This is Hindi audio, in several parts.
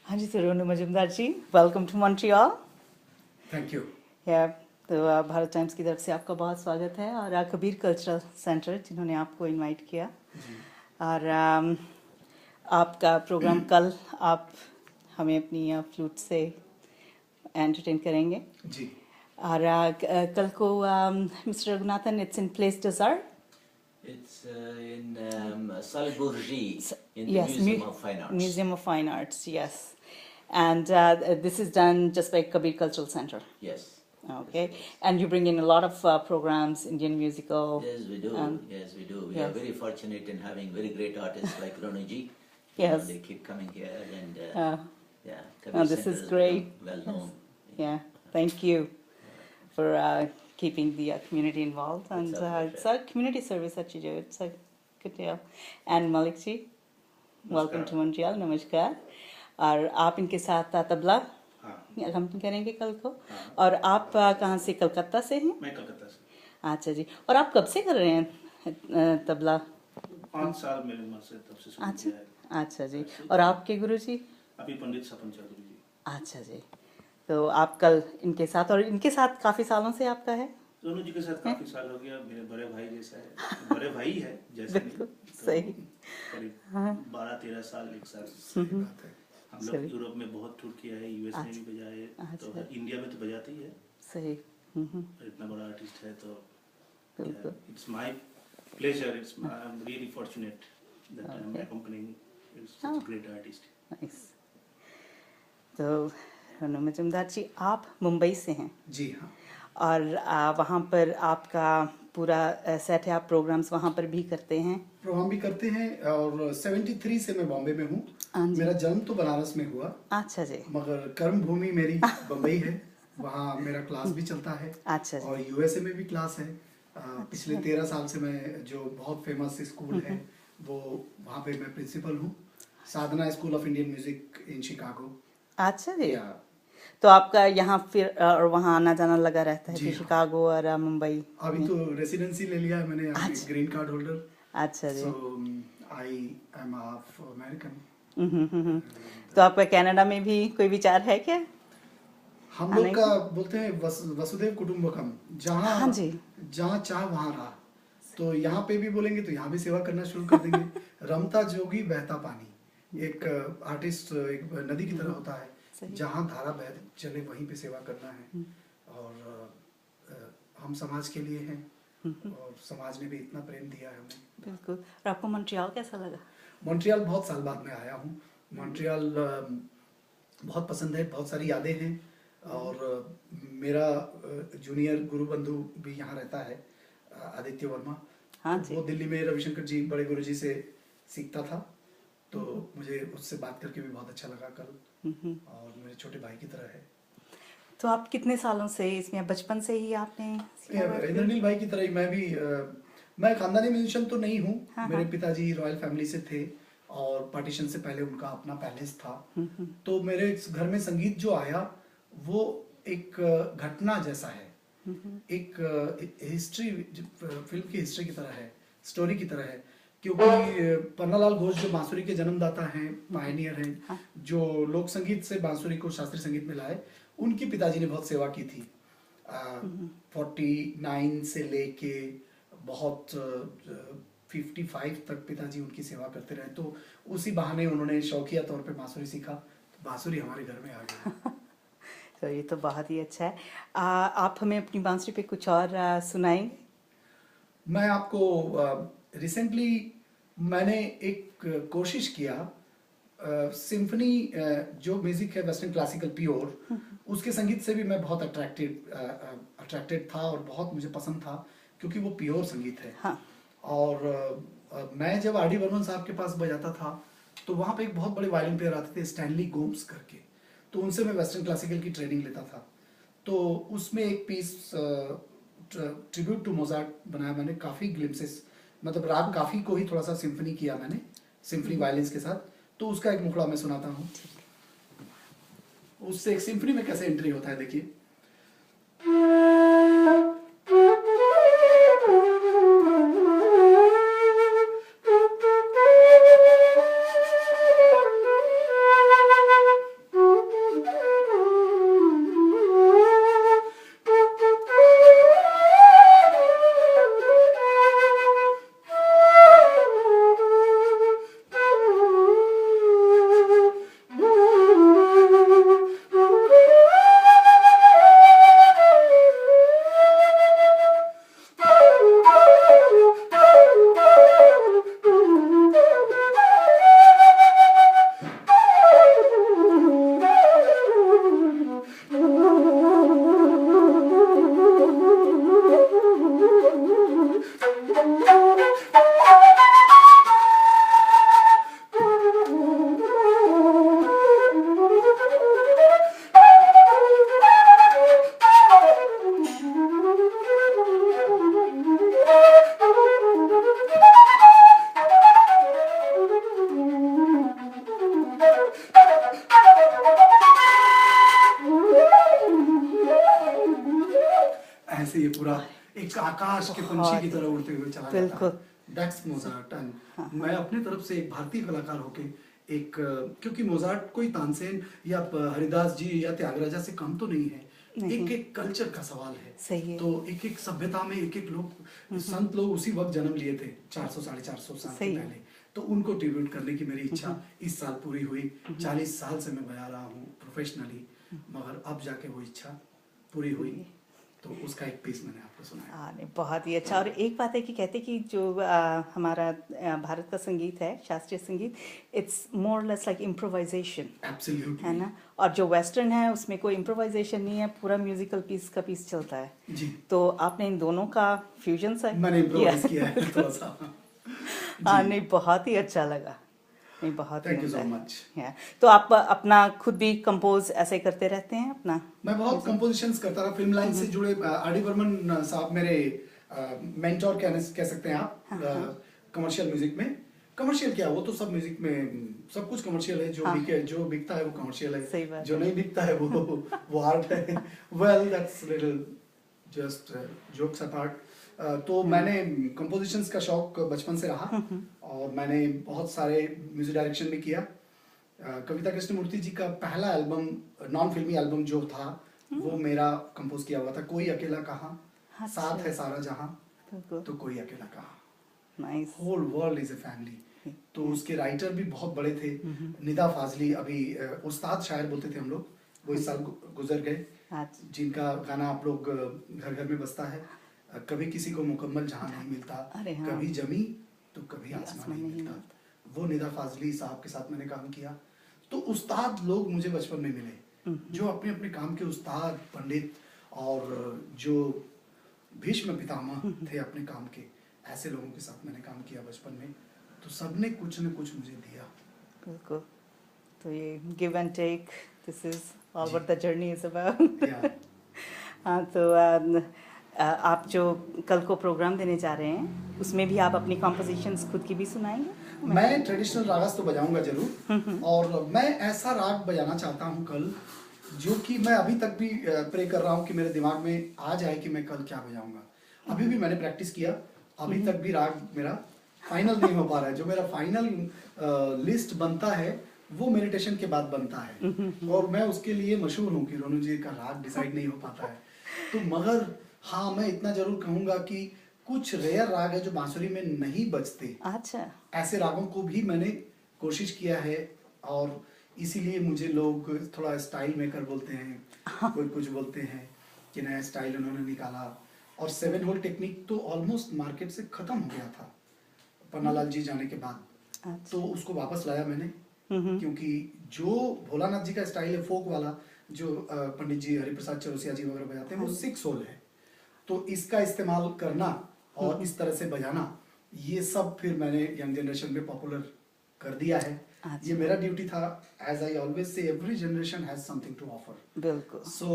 हाँ जी, तो Ronu Majumdar ji, welcome to Montreal. Thank you. या तो भारत टाइम्स की तरफ से आपका बहुत स्वागत है और कबीर कल्चरल सेंटर जिन्होंने आपको इनवाइट किया। जी और आपका प्रोग्राम कल आप हमें अपनी फ्लूट से एंटरटेन करेंगे। जी और कल को mister Raghunathan, it's in place desert. It's in Salburji in the Yes, Museum of Fine Arts. Museum of Fine Arts, yes. And this is done just by Kabir Cultural Center. Yes. Okay, Yes, yes. and you bring in a lot of programs, Indian musical. Yes, we do. Yes, we do. We yes. are very fortunate in having very great artists like Ronuji. Yes. They keep coming here and yeah, Oh, this Center is has great. become well known. Yeah, thank you for keeping the community involved, and It's our it's a community service that you do. It's a good deal. And Malik ji, welcome to Montreal. नमस्कार। और आप इनके साथ तबला हम करेंगे कल को। और आप कहाँ से? कलकत्ता से हैं? मैं कलकत्ता से। अच्छा जी। और आप कब से कर रहे हैं तबला? 5 साल मेरी उम्र से तब से शुरू किया है। अच्छा जी। और आपके गुरु जी? अभी पंडित सपन चौधरी जी। अच्छा जी। तो आप कल इनके साथ, और इनके साथ काफी सालों से आपका है? दोनों जी के साथ काफी साल हो गया। मेरे बड़े भाई जैसा है, बड़े भाई है जैसे नहीं। सही। करीब 12-13 साल एक साल सही बात है। हम लोग यूरोप में बहुत टूर किया है, यूएस में भी बजा है, तो इंडिया में तो बजाते ही है। सही। इतना बड़ा आर्टिस्ट है तो it's my pleasure, it's I am really fortunate that I am accompanying such a great artist. Nice. तो रोनू मजुमदार जी, आप मुंबई से हैं? जी हाँ। और वहाँ पर आपका पूरा सेट है, आप प्रोग्राम्स वहाँ पर भी करते हैं? प्रोग्राम भी करते हैं। और 73 से मैं बॉम्बे में हूँ। मेरा जन्म तो बनारस में हुआ। अच्छा जी। मगर कर्म भूमि मेरी बम्बई है। वहाँ मेरा क्लास भी चलता है। अच्छा जी। और यूएसए में भी क्लास है। पिछले 13 साल से मैं जो बहुत फेमस स्कूल है वो वहाँ पे मैं प्रिंसिपल हूँ, Sadhana school of Indian music in Chicago. अच्छा जी। तो आपका यहाँ फिर और वहाँ आना जाना लगा रहता है, शिकागो और मुंबई? अभी तो रेसिडेंसी ले लिया है मैंने, ग्रीन कार्ड होल्डर। अच्छा जी। सो आई एम हाफ अमेरिकन। तो आपका कनाडा में भी कोई विचार है क्या? हम लोग का बोलते हैं वसुदेव कुटुंबकम, जहाँ जहाँ चाह वहाँ रहा। तो यहाँ पे भी बोलेंगे तो यहाँ भी सेवा करना शुरू कर देंगे। रमता जोगी बहता पानी, एक आर्टिस्ट एक नदी की तरह होता है, जहाँ धारा बह चले वहीं पे सेवा करना है। और हम समाज के लिए हैं और समाज ने भी इतना प्रेम दिया है हमें। बिल्कुल। और आपको मॉन्ट्रियल कैसा लगा? मॉन्ट्रियल बहुत साल बाद में आया हूँ। मॉन्ट्रियल बहुत पसंद है, बहुत सारी यादें हैं। और मेरा जूनियर गुरु बंधु भी यहाँ रहता है, आदित्य वर्मा। हाँ जी। वो दिल्ली में रविशंकर जी, बड़े गुरु जी से सीखता था, तो मुझे उससे बात करके भी बहुत अच्छा लगा कल। और मेरे छोटे भाई की तरह है। तो आप कितने सालों से इसमें? बचपन से ही आपने? इंद्रनील भाई की तरह ही मैं भी। मैं खानदानी म्यूजिशियन तो नहीं हूँ। मेरे पिताजी रॉयल फैमिली से थे और पार्टीशन से पहले उनका अपना पैलेस था। तो मेरे घर में संगीत जो आया वो एक घटना जैसा है, एक हिस्ट्री, फिल्म की हिस्ट्री की तरह है, स्टोरी की तरह है। क्योंकि पन्नालाल घोष जो बांसुरी के जन्मदाता हैं, पायनियर हैं, जो लोक संगीत से बांसुरी को शास्त्रीय संगीत में लाए, उनकी पिताजी ने बहुत सेवा की थी। 49 से लेके बहुत 55 तक पिताजी उनकी सेवा करते रहे। तो उसी बहाने उन्होंने शौकिया तौर पे बांसुरी सीखा, तो बांसुरी हमारे घर में आ गई। तो ये तो बहुत ही अच्छा है। आप हमें अपनी बांसुरी पे कुछ और सुनाएंगे? मैं आपको रिसेंटली मैंने एक कोशिश किया, सिम्फनी जो म्यूजिक है वेस्टर्न क्लासिकल प्योर, उसके संगीत से भी मैं बहुत अट्रैक्टेड था और बहुत मुझे पसंद था, क्योंकि वो प्योर संगीत है। हाँ। और मैं जब आर डी बर्मन साहब के पास बजाता था तो वहाँ पे एक बहुत बड़े वायलिन प्लेयर आते थे, स्टैनली गोम्स करके, तो उनसे मैं वेस्टर्न क्लासिकल की ट्रेनिंग लेता था। तो उसमें एक पीस ट्रिब्यूट टू मोजार्ट बनाया मैंने, काफ़ी ग्लिम्सेस, मतलब राग काफ़ी को ही थोड़ा सा सिम्फनी किया मैंने, सिम्फनी वायलिन्स के साथ। तो उसका एक मुखड़ा मैं सुनाता हूँ, उससे एक सिम्फनी में कैसे एंट्री होता है, देखिए। एक आकाश के पंछी की तरह उड़ते हुए चला जाता बिल्कुल। है। That's Mozart. एंड मैं अपने तरफ से एक भारतीय कलाकार होके एक क्योंकि मोजार्ट कोई तानसेन या हरिदास जी या त्यागराजा से कम तो नहीं है, नहीं। एक एक कल्चर का सवाल है। सही है। तो एक एक सभ्यता में एक एक लोग संत लोग उसी वक्त जन्म लिए थे 400 450 साल के सही है। पहले। तो उनको ट्रिब्यूट करने की मेरी इच्छा इस साल पूरी हुई। 40 साल से मैं बजा रहा हूँ प्रोफेशनली, मगर अब जाके वो इच्छा पूरी हुई, तो उसका एक पीस मैंने आपको सुनाया। हाँ, नहीं, बहुत ही अच्छा। और एक बात है कि कहते कि जो हमारा भारत का संगीत है, शास्त्रीय संगीत, it's more less like improvisation, absolutely है ना। और जो वेस्टर्न है उसमें कोई इम्प्रोवाइजेशन नहीं है, पूरा म्यूजिकल पीस का पीस चलता है। जी, तो आपने इन दोनों का फ्यूजन सा मैंने इम्प्रोवाइज किया है थोड़ा सा। हाँ, जी। नहीं, बहुत ही अच्छा लगा। नहीं, बहुत ही Thank you so उम्दा है। much. Yeah. तो आप अपना खुद भी कंपोज ऐसे करते रहते हैं अपना? मैं बहुत कंपोजिशंस करता रहा। फिल्म लाइन से जुड़े आर डी बर्मन साहब मेरे मेंटोर कह सकते हैं आप कमर्शियल म्यूजिक में। कमर्शियल क्या, वो तो सब म्यूजिक में सब कुछ कमर्शियल है। जो बिकता है वो कमर्शियल सही है, बात जो है। नहीं बिकता है वो आर्ट है। Well that's little just jokes apart. तो मैंने कंपोजिशंस का शौक बचपन से रहा और मैंने बहुत सारे म्यूजिक डायरेक्शन भी किया। कविता कृष्णमूर्ति जी का पहला एल्बम, नॉन फिल्मी एल्बम जो था, वो मेरा कंपोज किया हुआ था। कोई अकेला कहाँ, अच्छा। साथ है सारा जहां, बिल्कुल। तो कोई अकेला कहाँ, nice. Whole world is a family. तो उसके राइटर भी बहुत बड़े थे। निदा फाजली, अभी उस्ताद शायर बोलते थे हम लोग, वो इस साल गुजर गए, अच्छा। जिनका गाना आप लोग घर घर में बजता है, कभी किसी को मुकम्मल जहां नहीं मिलता, अरे हाँ। कभी जमी तो कभी आसमान नहीं मिलता। वो निदा फाजली साहब के साथ मैंने काम किया। तो उस्ताद लोग मुझे बचपन में मिले, जो अपने अपने काम के उस्ताद, पंडित और जो भीष्म पितामह थे अपने काम के, ऐसे लोगों के साथ मैंने काम किया बचपन में। तो सबने कुछ न कुछ मुझे दिया। बिल्कुल। तो ये give and take, this is all जी। What the journey is about. या हाँ, तो आप जो कल को प्रोग्राम देने जा रहे हैं उसमें भी आप अपनी कॉम्पोजिशंस खुद की भी सुनाएंगे? मैं ट्रेडिशनल रागस तो बजाऊंगा जरूर, और मैं ऐसा राग बजाना चाहता हूं कल, जो कि मैं अभी तक भी प्रे कर रहा हूं कि मेरे दिमाग में आ जाए कि मैं कल क्या बजाऊंगा। अभी भी मैंने प्रैक्टिस किया, अभी तक भी राग मेरा फाइनल नहीं हो पा रहा है। जो मेरा फाइनल लिस्ट बनता है वो मेडिटेशन के बाद बनता है, और मैं उसके लिए मशहूर हूँ कि रोनू जी का राग डिसाइड नहीं हो पाता है। तो मगर हाँ, मैं इतना जरूर कहूंगा कि कुछ रेयर राग है जो बांसुरी में नहीं बजते। अच्छा। ऐसे रागों को भी मैंने कोशिश किया है, और इसीलिए मुझे लोग थोड़ा स्टाइल मेकर बोलते हैं, कोई कुछ बोलते हैं कि नया स्टाइल उन्होंने निकाला। और 7 होल टेक्निक तो ऑलमोस्ट मार्केट से खत्म हो गया था पन्नालाल जी जाने के बाद। अच्छा। तो उसको वापस लाया मैंने, क्योंकि जो भोलानाथ जी का स्टाइल है फोक वाला, जो पंडित जी हरिप्रसाद चौरसिया जी वगैरह बजाते हैं, वो 6 होल है। तो इसका इस्तेमाल करना और इस तरह से बजाना, ये सब फिर मैंने यंग जनरेशन में पॉपुलर कर दिया है। अच्छा। ये मेरा ड्यूटी था। As I always say, every generation has something to offer. बिल्कुल। So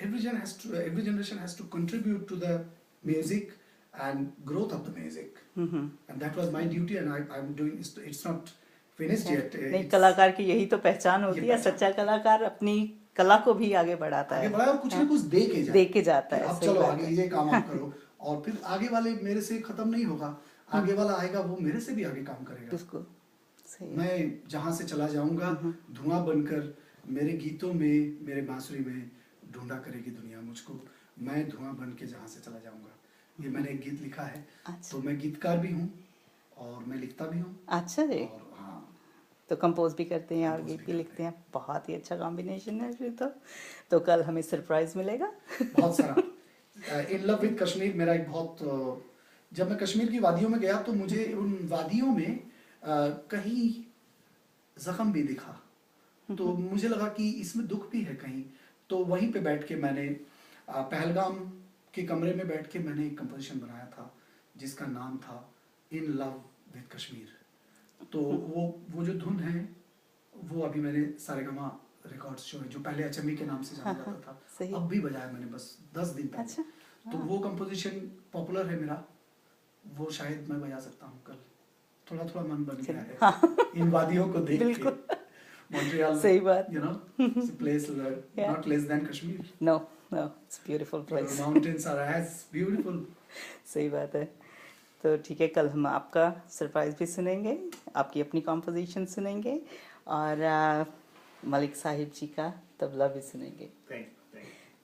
every generation has to contribute to the music and growth of the music. And that was my duty, and I'm doing. It's not finished yet. नहीं, It's कलाकार की यही तो पहचान होती ये है। पहचान। सच्चा कलाकार अपनी कला को भी आगे बढ़ाता आगे है, बढ़ा और कुछ ना कुछ दे के जाए। दे के जाता है। अब सही चलो बात आगे है। ये काम आप करो, और फिर आगे वाले मेरे से खत्म नहीं होगा। आगे वाला आएगा, वो मेरे से भी आगे काम करेगा। बिल्कुल सही है। मैं जहाँ से चला जाऊंगा, धुआं बनकर मेरे गीतों में, मेरे बांसुरी में ढूंढा करेगी दुनिया मुझको। मैं धुआं बन के जहाँ से चला जाऊंगा। ये मैंने एक गीत लिखा है। अच्छा। तो मैं गीतकार भी हूँ और मैं लिखता भी हूँ। अच्छा जी। और हाँ, तो कंपोज भी करते हैं और Compose गीत भी भी करते लिखते हैं। बहुत ही अच्छा कॉम्बिनेशन है फिर तो कल हमें सरप्राइज मिलेगा। बहुत सारा। इन लव विद कश्मीर मेरा एक बहुत, जब मैं कश्मीर की वादियों में गया तो मुझे उन वादियों में कहीं जख्म भी दिखा। तो मुझे लगा कि इसमें दुख भी है कहीं। तो वहीं पे बैठ के मैंने पहलगाम के कमरे में बैठ के मैंने एक कंपोजिशन बनाया था, जिसका नाम था इन लव विद कश्मीर। तो वो जो धुन है, वो अभी मैंने सारेगामा रिकॉर्ड्स जो पहले एचएमवी के नाम से जाना जाता था, सही। अब भी बजाया मैंने बस 10 दिन पहले। अच्छा। तो वो कंपोजिशन पॉपुलर है मेरा, वो शायद मैं बजा सकता हूँ कल। थोड़ा थोड़ा मन बन गया है इन वादियों को देख के। मॉन्ट्रियल, सही बात। you know, it's a place not less than Kashmir. No it's beautiful place. Mountains are as beautiful. सही बात है। तो ठीक है, कल हम आपका सरप्राइज भी सुनेंगे, आपकी अपनी कॉम्पोजिशन सुनेंगे, और मलिक साहिब जी का तबला भी सुनेंगे।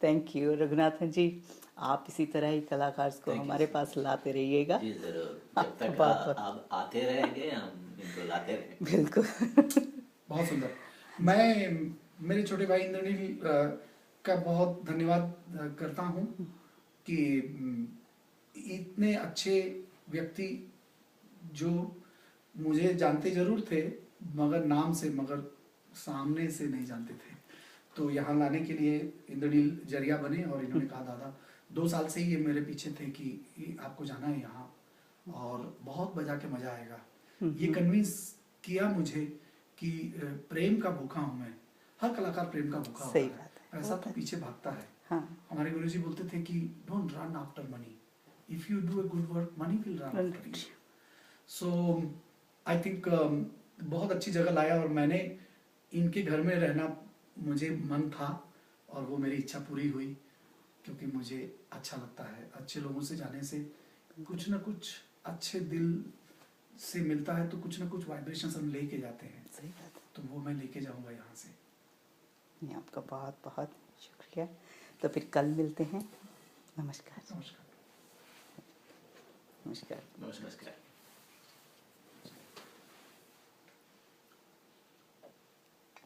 थैंक यू रघुनाथन जी, आप इसी तरह ही कलाकार को Thank you, हमारे sir. पास लाते रहिएगा। जी जरूर, जब तक बहुत- आप आते रहेंगे हम इनको लाते रहेंगे। बिल्कुल। बहुत सुंदर। मैं मेरे छोटे भाई इंद्रनील का बहुत धन्यवाद करता हूँ कि इतने अच्छे व्यक्ति जो मुझे जानते जरूर थे मगर नाम से, मगर सामने से नहीं जानते थे, तो यहाँ लाने के लिए इंद्रनील जरिया बने। और इन्होंने कहा दादा 2 साल से ही ये मेरे पीछे थे कि आपको जाना है यहाँ और बहुत बजा के मजा आएगा। ये कन्विंस किया मुझे कि प्रेम का भूखा हूँ मैं। हर कलाकार प्रेम का भूखा होता सही है, बात है, पैसा होता तो है। पीछे भागता है। हाँ, हमारे गुरुजी बोलते थे कि don't run after money, if you do a good work money will run after you. So I think बहुत अच्छी जगह लाया, और मैंने इनके घर में रहना मुझे मन था और वो मेरी इच्छा पूरी हुई, क्योंकि मुझे अच्छा लगता है अच्छे लोगों से जाने से। कुछ ना कुछ अच्छे दिल से मिलता है तो कुछ ना कुछ वाइब्रेशंस हम लेके जाते हैं, सही बात है। तो वो मैं लेके जाऊंगा यहाँ से। नहीं, आपका बहुत बहुत शुक्रिया। तो फिर कल मिलते हैं। नमस्कार। नमस्कार। नमस्कार। नमस्कार।